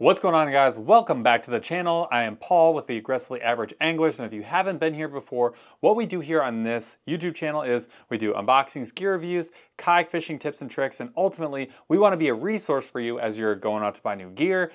What's going on, guys? Welcome back to the channel. I am Paul with the Aggressively Average Anglers, and if you haven't been here before, what we do here on this YouTube channel is we do unboxings, gear reviews, kayak fishing tips and tricks, and ultimately we want to be a resource for you as you're going out to buy new gear,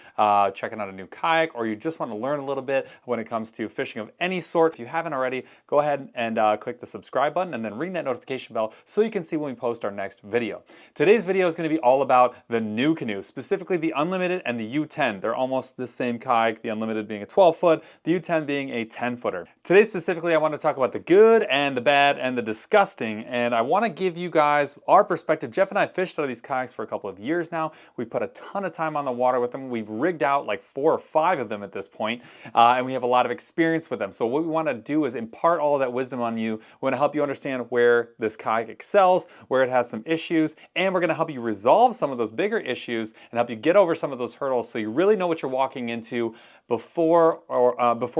checking out a new kayak, or you just want to learn a little bit when it comes to fishing of any sort. If you haven't already, go ahead and click the subscribe button and then ring that notification bell so you can see when we post our next video. Today's video is going to be all about the Nucanoe, specifically the Unlimited and the U10. They're almost the same kayak, the Unlimited being a 12-foot, the U10 being a 10-footer. Today specifically, I want to talk about the good and the bad and the disgusting, and I want to give you guys our perspective. Jeff and I fished out of these kayaks for a couple of years now. We've put a ton of time on the water with them. We've rigged out like 4 or 5 of them at this point, and we have a lot of experience with them. So what we want to do is impart all of that wisdom on you. We want to help you understand where this kayak excels, where it has some issues, and we're going to help you resolve some of those bigger issues and help you get over some of those hurdles so you really know what you're walking into before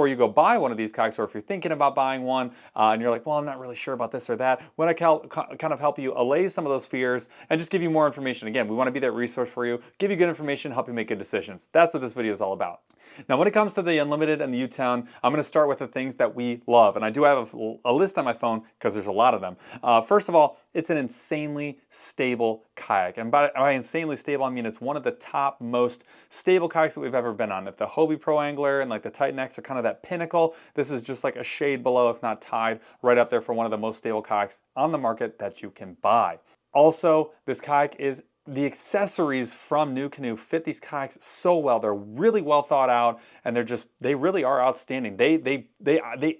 you go buy one of these kayaks, or if you're thinking about buying one and you're like, well, I'm not really sure about this or that. When I kind of help you allay some of those fears and just give you more information. Again, we want to be that resource for you, give you good information, help you make good decisions. That's what this video is all about. Now, when it comes to the Unlimited and the U10, I'm going to start with the things that we love, and I do have a list on my phone because there's a lot of them. First of all, it's an insanely stable kayak, and by insanely stable, I mean it's one of the top most stable kayaks that we've ever been on. If the Hobie Pro Angler and like the Titan X are kind of that pinnacle, this is just like a shade below, if not tied, right up there for one of the most stable kayaks on the market that you can buy. Also, this kayak is the accessories from Nucanoe fit these kayaks so well. They're really well thought out, and they really are outstanding. They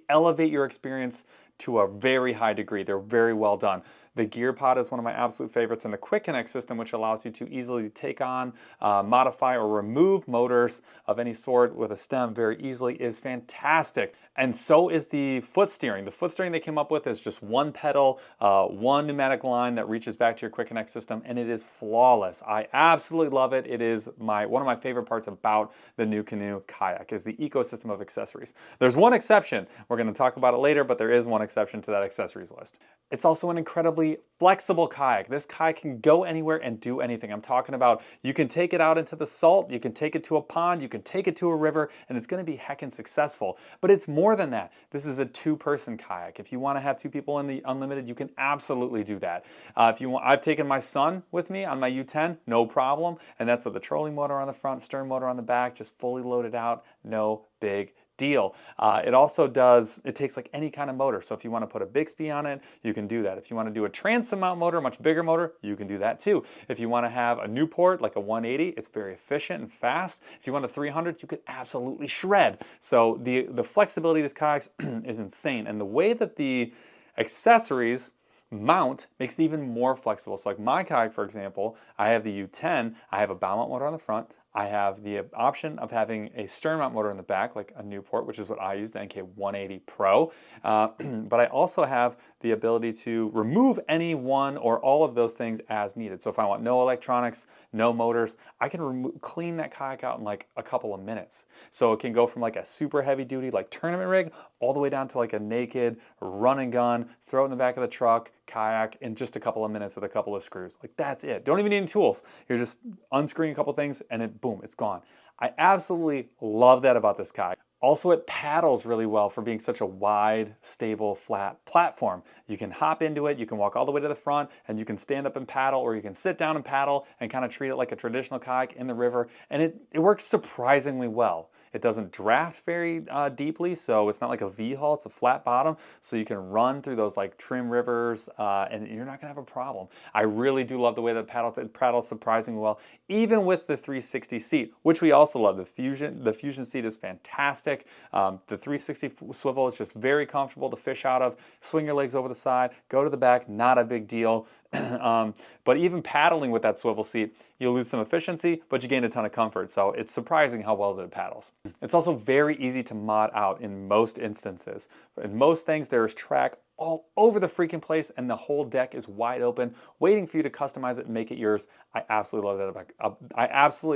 elevate your experience to a very high degree. They're very well done. The gear pod is one of my absolute favorites, and the Quick Connect system, which allows you to easily take on, modify, or remove motors of any sort with a stem very easily, is fantastic. And so is the foot steering. The foot steering they came up with is just one pedal, one pneumatic line that reaches back to your Quick Connect system, and it is flawless. I absolutely love it. It is one of my favorite parts about the Nucanoe kayak is the ecosystem of accessories. There's one exception. We're going to talk about it later, but there is one exception to that accessories list. It's also an incredibly flexible kayak. This kayak can go anywhere and do anything. I'm talking about you can take it out into the salt, you can take it to a pond, you can take it to a river, and it's going to be heckin' successful. But it's more than that. This is a 2-person kayak. If you want to have 2 people in the Unlimited, you can absolutely do that. If you want, I've taken my son with me on my U10, no problem, and that's with the trolling motor on the front, stern motor on the back, just fully loaded out, no big deal. It takes like any kind of motor. So if you want to put a Bixby on it, you can do that. If you want to do a transom mount motor, a much bigger motor, you can do that too. If you want to have a Newport, like a 180, it's very efficient and fast. If you want a 300, you could absolutely shred. So the flexibility of this kayak is insane. And the way that the accessories mount makes it even more flexible. So like my kayak, for example, I have the U10, I have a bow mount motor on the front, I have the option of having a stern mount motor in the back, like a Newport, which is what I use, the NK180 Pro. But I also have the ability to remove any one or all of those things as needed. So if I want no electronics, no motors, I can clean that kayak out in like a couple of minutes. So it can go from like a super heavy duty, like tournament rig, all the way down to like a naked run and gun, throw it in the back of the truck, kayak in just a couple of minutes with a couple of screws. Like that's it. Don't even need any tools. You're just unscrewing a couple things and it, boom, it's gone. I absolutely love that about this kayak. Also, it paddles really well for being such a wide, stable, flat platform. You can hop into it, you can walk all the way to the front, and you can stand up and paddle, or you can sit down and paddle and kind of treat it like a traditional kayak in the river, and it works surprisingly well. It doesn't draft very deeply, so it's not like a V-hull, it's a flat bottom, so you can run through those like trim rivers and you're not gonna have a problem. I really do love the way that it paddles surprisingly well, even with the 360 seat, which we also love. The Fusion seat is fantastic. The 360 swivel is just very comfortable to fish out of. Swing your legs over the side, go to the back, not a big deal. But even paddling with that swivel seat, you'll lose some efficiency, but you gain a ton of comfort. So it's surprising how well that it paddles. It's also very easy to mod out in most instances. In most things, there is track all over the freaking place, and the whole deck is wide open, waiting for you to customize it and make it yours. I absolutely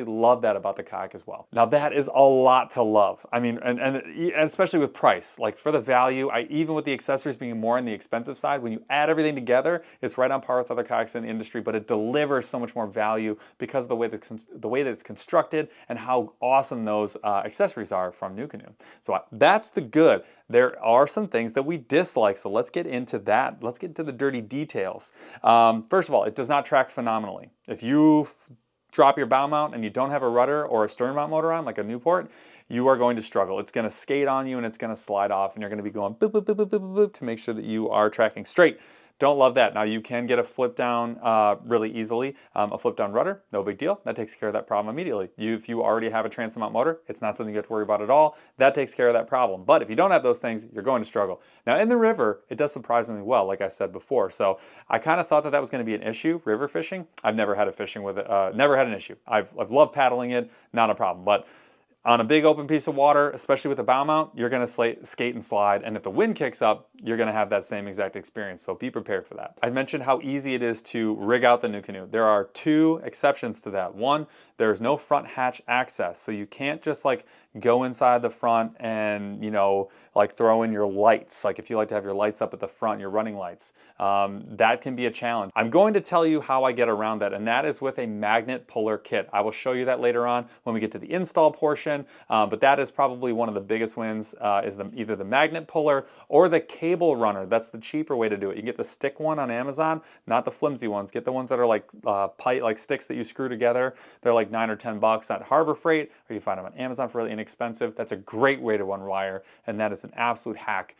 love that about the Kayak as well. Now that is a lot to love. I mean, and especially with price, like for the value, even with the accessories being more on the expensive side, when you add everything together, it's right on par with other kayaks in the industry, but it delivers so much more value because of the way that it's constructed and how awesome those accessories are from Nucanoe. So that's the good. There are some things that we dislike, so let's get into that. Let's get into the dirty details. First of all, it does not track phenomenally. If you drop your bow mount and you don't have a rudder or a stern mount motor on, like a Newport, you are going to struggle. It's going to skate on you and it's going to slide off, and you're going to be going boop, boop, boop, boop, boop, boop to make sure that you are tracking straight. Don't love that. Now you can get a flip down really easily. A flip down rudder, no big deal. That takes care of that problem immediately. If you already have a transom mount motor, it's not something you have to worry about at all. That takes care of that problem. But if you don't have those things, you're going to struggle. Now in the river, it does surprisingly well, like I said before. So I kind of thought that that was going to be an issue, river fishing. I've never had a fishing with it, never had an issue. I've loved paddling it, not a problem. But on a big open piece of water, especially with a bow mount, you're going to skate and slide, and if the wind kicks up, you're going to have that same exact experience, so be prepared for that. I mentioned how easy it is to rig out the Nucanoe. There are two exceptions to that. One, there's no front hatch access, so you can't just like go inside the front and, you know, like throw in your lights. Like if you like to have your lights up at the front, your running lights, that can be a challenge. I'm going to tell you how I get around that, and that is with a magnet puller kit. I will show you that later on when we get to the install portion, but that is probably one of the biggest wins, is either the magnet puller or the cable runner. That's the cheaper way to do it. You can get the stick one on Amazon, not the flimsy ones. Get the ones that are like pipe, like sticks that you screw together. They're like $9 or $10 at Harbor Freight, or you find them on Amazon for really inexpensive. That's a great way to unwire, and that is an absolute hack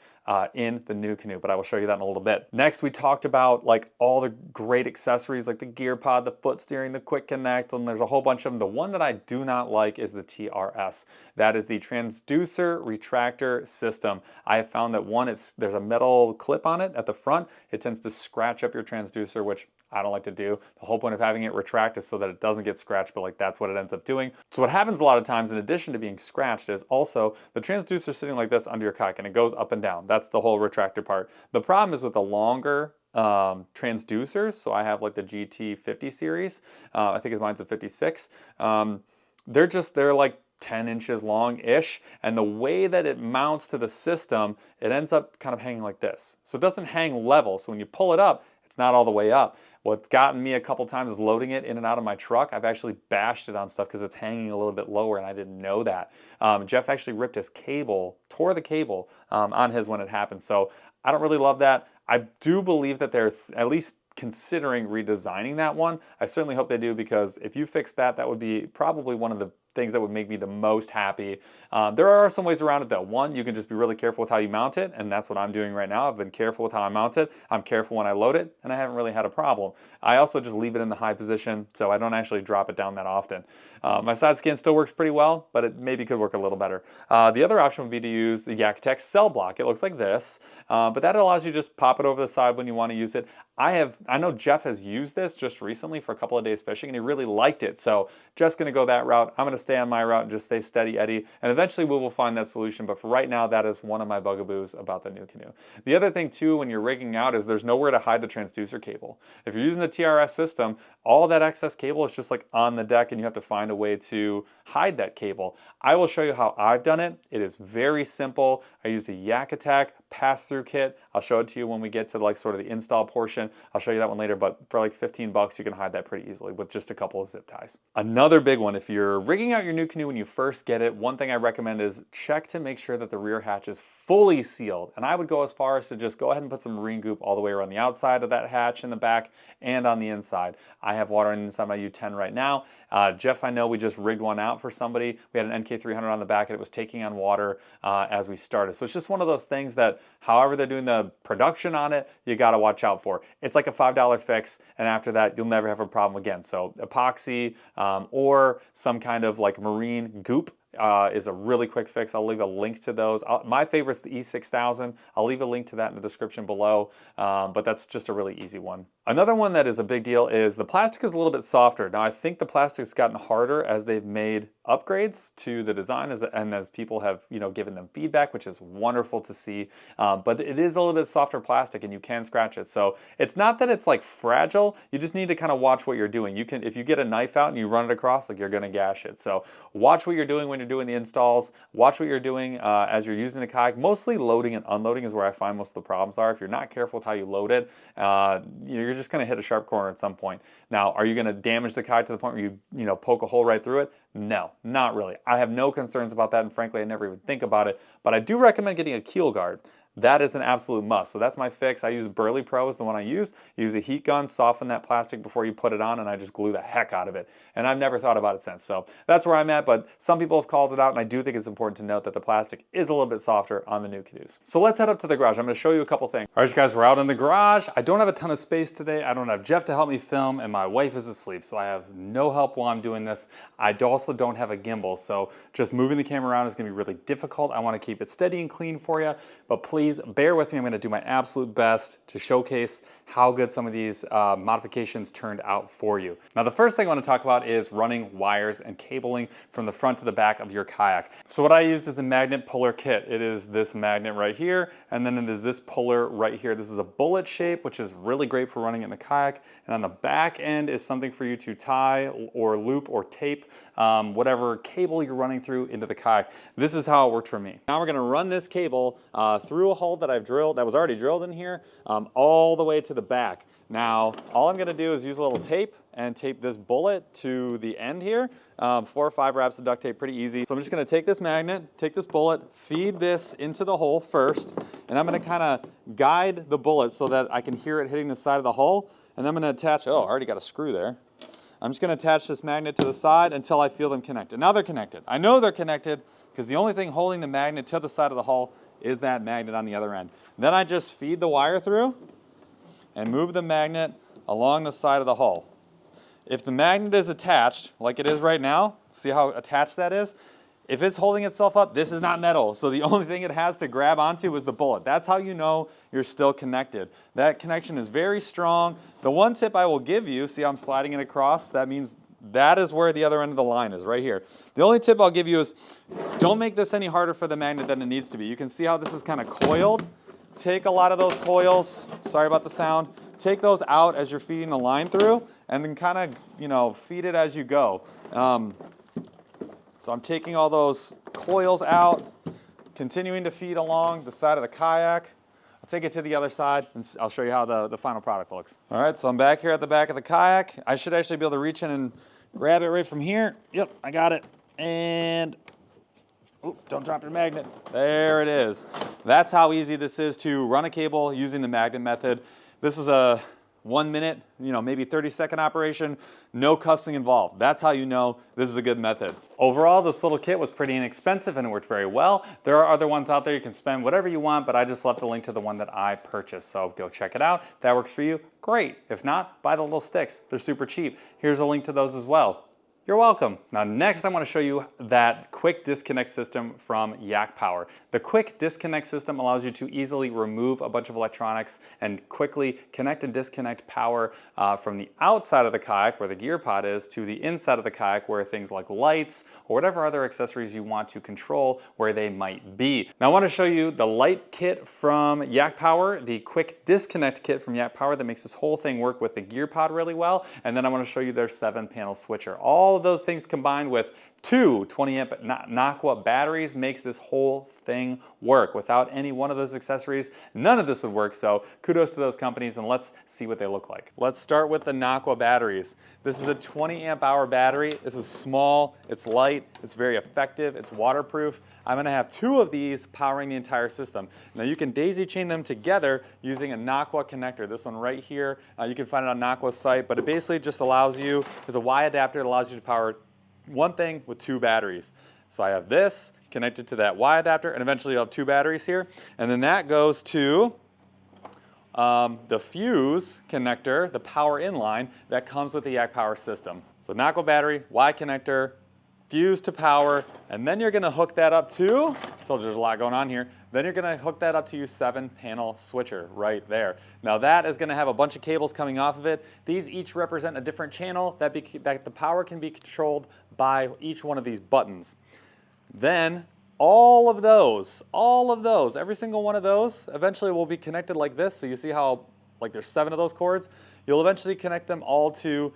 in the Nucanoe, but I will show you that in a little bit. Next, we talked about like all the great accessories like the gear pod, the foot steering, the quick connect, and there's a whole bunch of them. The one that I do not like is the TRS. That is the transducer retractor system. I have found that one, there's a metal clip on it at the front. It tends to scratch up your transducer, which I don't like to do. The whole point of having it retract is so that it doesn't get scratched, but like that's what it ends up doing. So what happens a lot of times, in addition to being scratched, is also the transducer sitting like this under your kayak, and it goes up and down. That's the whole retractor part. The problem is with the longer transducers. So I have like the GT50 series. I think mine's a 56. They're like 10 inches long-ish, and the way that it mounts to the system, it ends up kind of hanging like this. So it doesn't hang level, so when you pull it up, it's not all the way up. What's gotten me a couple times is loading it in and out of my truck. I've actually bashed it on stuff because it's hanging a little bit lower, and I didn't know that. Jeff actually ripped his cable, tore the cable on his when it happened, so I don't really love that. I do believe that they're at least considering redesigning that one. I certainly hope they do, because if you fix that, that would be probably one of the things that would make me the most happy. There are some ways around it though. One, you can just be really careful with how you mount it, and that's what I'm doing right now. I've been careful with how I mount it. I'm careful when I load it, and I haven't really had a problem. I also just leave it in the high position, so I don't actually drop it down that often. My side scan still works pretty well, but it maybe could work a little better. The other option would be to use the Yakatech cell block. It looks like this, but that allows you to just pop it over the side when you want to use it. I know Jeff has used this just recently for a couple of days fishing, and he really liked it. So Jeff's going to go that route. I'm going to stay on my route and just stay steady Eddie, and eventually we will find that solution. But for right now, that is one of my bugaboos about the Nucanoe. The other thing too, when you're rigging out, is there's nowhere to hide the transducer cable. If you're using the TRS system, all that excess cable is just like on the deck, and you have to find a way to hide that cable. I will show you how I've done it. It is very simple. I use the Yakatech pass-through kit. I'll show it to you when we get to like sort of the install portion. I'll show you that one later, but for like 15 bucks, you can hide that pretty easily with just a couple of zip ties. Another big one, if you're rigging out your Nucanoe when you first get it, one thing I recommend is check to make sure that the rear hatch is fully sealed. And I would go as far as to just go ahead and put some marine goop all the way around the outside of that hatch in the back and on the inside. I have water inside my U10 right now. Jeff, I know we just rigged one out for somebody. We had an NK300 on the back, and it was taking on water as we started. So it's just one of those things that however they're doing the production on it, you got to watch out for. It's like a $5 fix, and after that, you'll never have a problem again. So epoxy or some kind of like marine goop is a really quick fix. I'll leave a link to those. My favorite's the E6000. I'll leave a link to that in the description below, but that's just a really easy one. Another one that is a big deal is the plastic is a little bit softer. Now I think the plastic's gotten harder as they've made upgrades to the design and as people have, you know, given them feedback, which is wonderful to see. But it is a little bit softer plastic and you can scratch it. So it's not that it's like fragile, you just need to kind of watch what you're doing. You can, if you get a knife out and you run it across, like you're gonna gash it. So watch what you're doing when you're doing the installs, watch what you're doing as you're using the kayak. Mostly loading and unloading is where I find most of the problems are. If you're not careful with how you load it, you're just gonna hit a sharp corner at some point. Now, are you gonna damage the kayak to the point where you know, poke a hole right through it? No, not really. I have no concerns about that, and frankly, I never even think about it, but I do recommend getting a keel guard. That is an absolute must. So that's my fix. I use Burley Pro is the one I use. You use a heat gun, soften that plastic before you put it on, and I just glue the heck out of it. And I've never thought about it since. So that's where I'm at, but some people have called it out, and I do think it's important to note that the plastic is a little bit softer on the Nucanoes. So let's head up to the garage. I'm gonna show you a couple things. All right, you guys, we're out in the garage. I don't have a ton of space today. I don't have Jeff to help me film, and my wife is asleep, so I have no help while I'm doing this. I also don't have a gimbal, so just moving the camera around is gonna be really difficult. I wanna keep it steady and clean for you, but please bear with me. I'm going to do my absolute best to showcase how good some of these modifications turned out for you. Now, the first thing I want to talk about is running wires and cabling from the front to the back of your kayak. So what I used is a magnet puller kit. It is this magnet right here, and then it is this puller right here. This is a bullet shape, which is really great for running in the kayak. And on the back end is something for you to tie or loop or tape whatever cable you're running through into the kayak. This is how it worked for me. Now we're going to run this cable through a hole that I've drilled, that was already drilled in here, all the way to the back. Now, all I'm going to do is use a little tape and tape this bullet to the end here. 4 or 5 wraps of duct tape, pretty easy. So I'm just going to take this magnet, take this bullet, feed this into the hole first, and I'm going to kind of guide the bullet so that I can hear it hitting the side of the hole. And I'm going to attach, oh, I already got a screw there. I'm just going to attach this magnet to the side until I feel them connected. Now they're connected. I know they're connected because the only thing holding the magnet to the side of the hull is that magnet on the other end. Then I just feed the wire through and move the magnet along the side of the hull. If the magnet is attached, like it is right now, see how attached that is? If it's holding itself up, this is not metal, so the only thing it has to grab onto is the bullet. That's how you know you're still connected. That connection is very strong. The one tip I will give you, see how I'm sliding it across? That means that is where the other end of the line is, right here. The only tip I'll give you is don't make this any harder for the magnet than it needs to be. You can see how this is kind of coiled. Take a lot of those coils, sorry about the sound, take those out as you're feeding the line through, and then kind of, you know, feed it as you go. So I'm taking all those coils out, continuing to feed along the side of the kayak. I'll take it to the other side and I'll show you how the final product looks. All right, so I'm back here at the back of the kayak. I should actually be able to reach in and grab it right from here. Yep, I got it. And, oh, don't drop your magnet. There it is. That's how easy this is to run a cable using the magnet method. This is a 1 minute, you know, maybe 30-second operation, no cussing involved. That's how you know this is a good method. Overall, this little kit was pretty inexpensive and it worked very well. There are other ones out there you can spend whatever you want, but I just left a link to the one that I purchased. So go check it out. If that works for you, great. If not, buy the little sticks. They're super cheap. Here's a link to those as well. You're welcome. Now next I want to show you that quick disconnect system from Yak Power. The quick disconnect system allows you to easily remove a bunch of electronics and quickly connect and disconnect power from the outside of the kayak where the gear pod is to the inside of the kayak where things like lights or whatever other accessories you want to control where they might be. Now I want to show you the light kit from Yak Power, the quick disconnect kit from Yak Power that makes this whole thing work with the gear pod really well, and then I want to show you their 7-panel switcher. All of those things combined with 2 20-amp Nucanoe batteries makes this whole thing work. Without any one of those accessories, none of this would work, so kudos to those companies, and let's see what they look like. Let's start with the Nucanoe batteries. This is a 20-amp-hour battery. This is small, it's light, it's very effective, it's waterproof. I'm going to have 2 of these powering the entire system. Now you can daisy chain them together using a Nucanoe connector. This one right here, you can find it on Nucanoe's site, but it basically just allows you, as a Y adapter, it allows you to power one thing with 2 batteries. So I have this connected to that Y adapter, and eventually you'll have 2 batteries here. And then that goes to the fuse connector, the power inline that comes with the Yak Power system. So Nucanoe battery, Y connector, fuse to power, and then you're gonna hook that up to, I told you there's a lot going on here, then you're gonna hook that up to your 7-panel switcher right there. Now that is gonna have a bunch of cables coming off of it. These each represent a different channel that the power can be controlled by each one of these buttons. Then all of those, every single one of those eventually will be connected like this. So you see how like there's 7 of those cords? You'll eventually connect them all to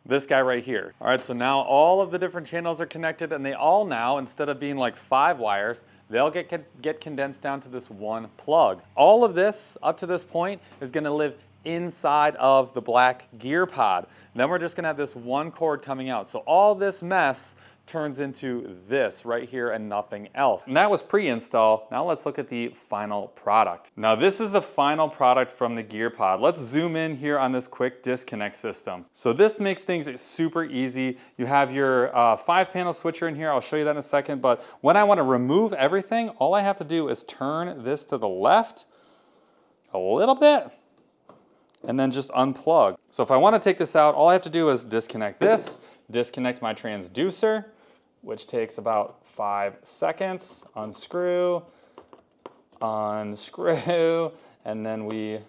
this guy right here. All right, so now all of the different channels are connected, and they all now, instead of being like 5 wires, they'll get condensed down to this one plug. All of this, up to this point, is gonna live inside of the black gear pod. Then we're just gonna have this one cord coming out. So all this mess turns into this right here and nothing else. And that was pre-install. Now let's look at the final product. Now this is the final product from the gear pod. Let's zoom in here on this quick disconnect system. So this makes things super easy. You have your 5-panel switcher in here. I'll show you that in a second. But when I want to remove everything, all I have to do is turn this to the left a little bit and then just unplug. So if I want to take this out, all I have to do is disconnect this, disconnect my transducer, which takes about 5 seconds, unscrew, unscrew, and then we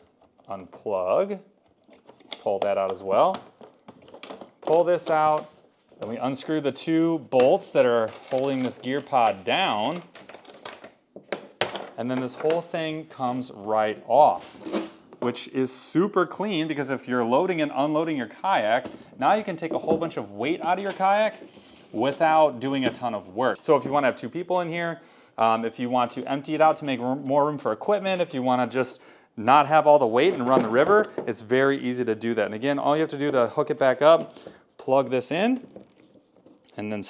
unplug, pull that out as well, pull this out, then we unscrew the 2 bolts that are holding this gear pod down, and then this whole thing comes right off, which is super clean because if you're loading and unloading your kayak, now you can take a whole bunch of weight out of your kayak without doing a ton of work. So if you want to have 2 people in here, if you want to empty it out to make more room for equipment, if you want to just not have all the weight and run the river, it's very easy to do that. And again, all you have to do to hook it back up, plug this in, and then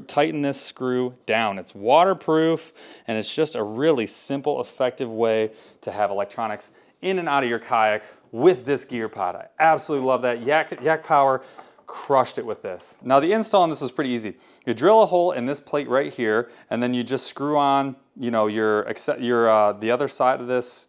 tighten this screw down. It's waterproof, and it's just a really simple, effective way to have electronics in and out of your kayak with this gear pod. I absolutely love that. Yak Power crushed it with this. Now the install on this is pretty easy. You drill a hole in this plate right here, and then you just screw on, you know, the other side of this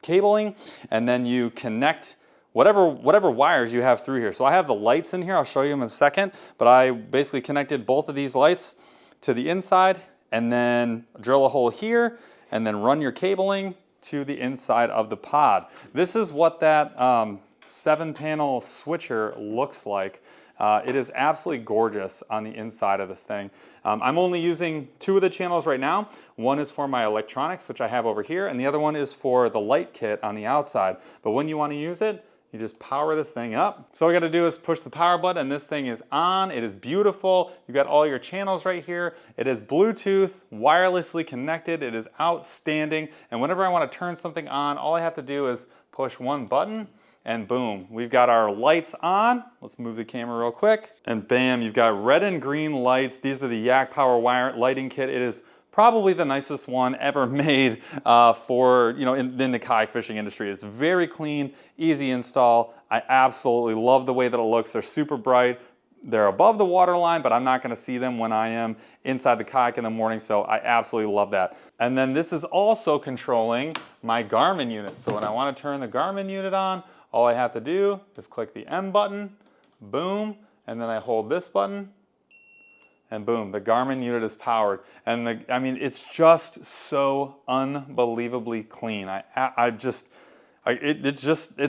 cabling, and then you connect whatever wires you have through here. So I have the lights in here. I'll show you them in a second, but I basically connected both of these lights to the inside, and then drill a hole here, and then run your cabling to the inside of the pod. This is what that 7-panel switcher looks like. It is absolutely gorgeous on the inside of this thing. I'm only using 2 of the channels right now. One is for my electronics, which I have over here, and the other one is for the light kit on the outside. But when you want to use it, you just power this thing up. So all you got to do is push the power button, and this thing is on. It is beautiful. You got all your channels right here. It is Bluetooth, wirelessly connected. It is outstanding. And whenever I want to turn something on, all I have to do is push one button, and boom, we've got our lights on. Let's move the camera real quick. And bam, you've got red and green lights. These are the Yak Power wire lighting kit. It is probably the nicest one ever made for, you know, in the kayak fishing industry. It's very clean, easy install. I absolutely love the way that it looks. They're super bright. They're above the water line, but I'm not gonna see them when I am inside the kayak in the morning, so I absolutely love that. And then this is also controlling my Garmin unit. So when I wanna turn the Garmin unit on, all I have to do is click the M button, boom, and then I hold this button, and boom, the Garmin unit is powered. And I mean, it's just so unbelievably clean. It's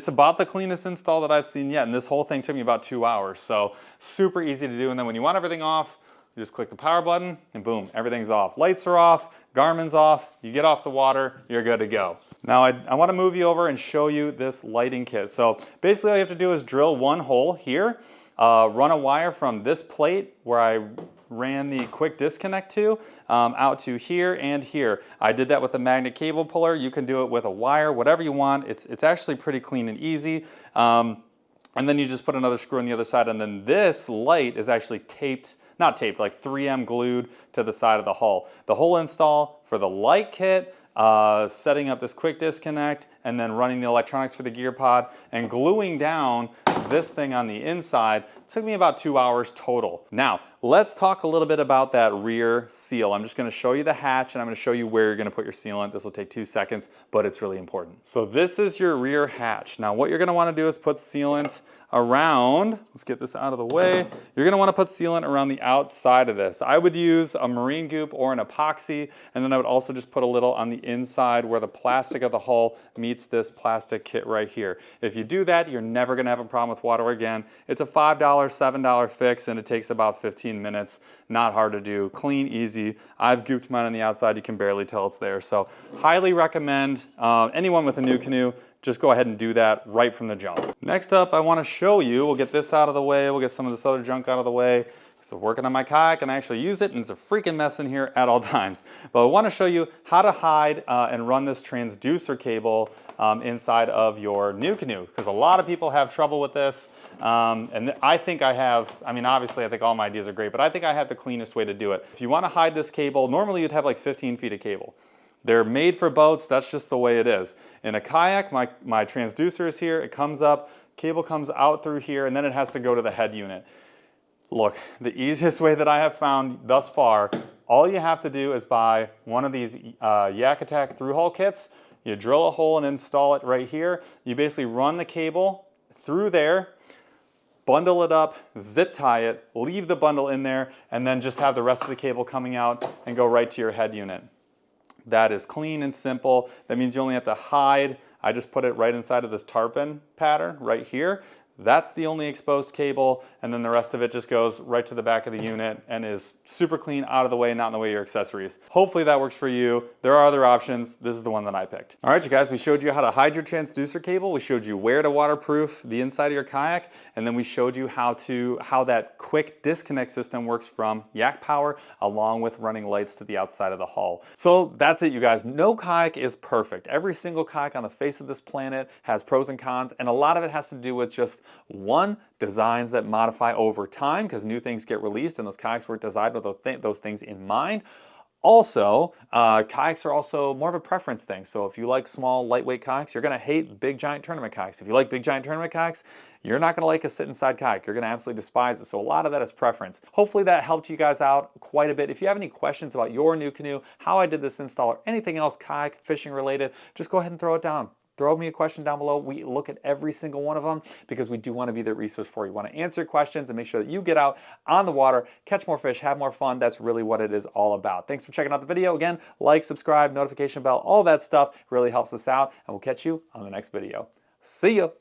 about the cleanest install that I've seen yet, and this whole thing took me about 2 hours, so super easy to do. And then when you want everything off, you just click the power button, and boom, everything's off. Lights are off, Garmin's off, you get off the water, you're good to go. Now I want to move you over and show you this lighting kit. So basically all you have to do is drill one hole here, run a wire from this plate where I ran the quick disconnect to, out to here and here. I did that with a magnet cable puller. You can do it with a wire, whatever you want. It's actually pretty clean and easy. And then you just put another screw on the other side, and then this light is actually taped, not taped, like 3M glued to the side of the hull. The whole install for the light kit, setting up this quick disconnect, and then running the electronics for the gear pod and gluing down this thing on the inside took me about 2 hours total. Now, let's talk a little bit about that rear seal. I'm just gonna show you the hatch and I'm gonna show you where you're gonna put your sealant. This will take 2 seconds, but it's really important. So this is your rear hatch. Now what you're gonna wanna do is put sealant around, let's get this out of the way. You're gonna wanna put sealant around the outside of this. I would use a marine goop or an epoxy, and then I would also just put a little on the inside where the plastic of the hull meets this plastic kit right here. If you do that, you're never gonna have a problem with water again. It's a $5, $7 fix, and it takes about 15 minutes. Not hard to do, clean, easy. I've gooped mine on the outside, you can barely tell it's there. So highly recommend anyone with a Nucanoe, just go ahead and do that right from the jump. Next up, I wanna show you, we'll get this out of the way, we'll get some of this other junk out of the way. So working on my kayak and I actually use it, and it's a freaking mess in here at all times. But I wanna show you how to hide and run this transducer cable inside of your Nucanoe, because a lot of people have trouble with this. And I think I have, I mean, obviously I think all my ideas are great, but I think I have the cleanest way to do it. If you wanna hide this cable, normally you'd have like 15 feet of cable. They're made for boats, that's just the way it is. In a kayak, my transducer is here, it comes up, cable comes out through here, and then it has to go to the head unit. Look, the easiest way that I have found thus far, all you have to do is buy one of these Yak Attack through-hole kits. You drill a hole and install it right here. You basically run the cable through there, bundle it up, zip tie it, leave the bundle in there, and then just have the rest of the cable coming out and go right to your head unit. That is clean and simple. That means you only have to hide. I just put it right inside of this tarpon pattern right here. That's the only exposed cable, and then the rest of it just goes right to the back of the unit and is super clean, out of the way, not in the way of your accessories. Hopefully that works for you. There are other options. This is the one that I picked. All right, you guys, we showed you how to hide your transducer cable. We showed you where to waterproof the inside of your kayak, and then we showed you how that quick disconnect system works from Yak Power, along with running lights to the outside of the hull. So that's it, you guys. No kayak is perfect. Every single kayak on the face of this planet has pros and cons, and a lot of it has to do with just one, designs that modify over time, because new things get released and those kayaks were designed with those things in mind. Also, kayaks are also more of a preference thing. So if you like small, lightweight kayaks, you're gonna hate big, giant tournament kayaks. If you like big, giant tournament kayaks, you're not gonna like a sit-inside kayak. You're gonna absolutely despise it. So a lot of that is preference. Hopefully that helped you guys out quite a bit. If you have any questions about your Nucanoe, how I did this install, or anything else kayak fishing related, just go ahead and throw it down. Throw me a question down below. We look at every single one of them because we do want to be the resource for you. We want to answer your questions and make sure that you get out on the water, catch more fish, have more fun. That's really what it is all about. Thanks for checking out the video. Again, like, subscribe, notification bell, all that stuff really helps us out, and we'll catch you on the next video. See ya.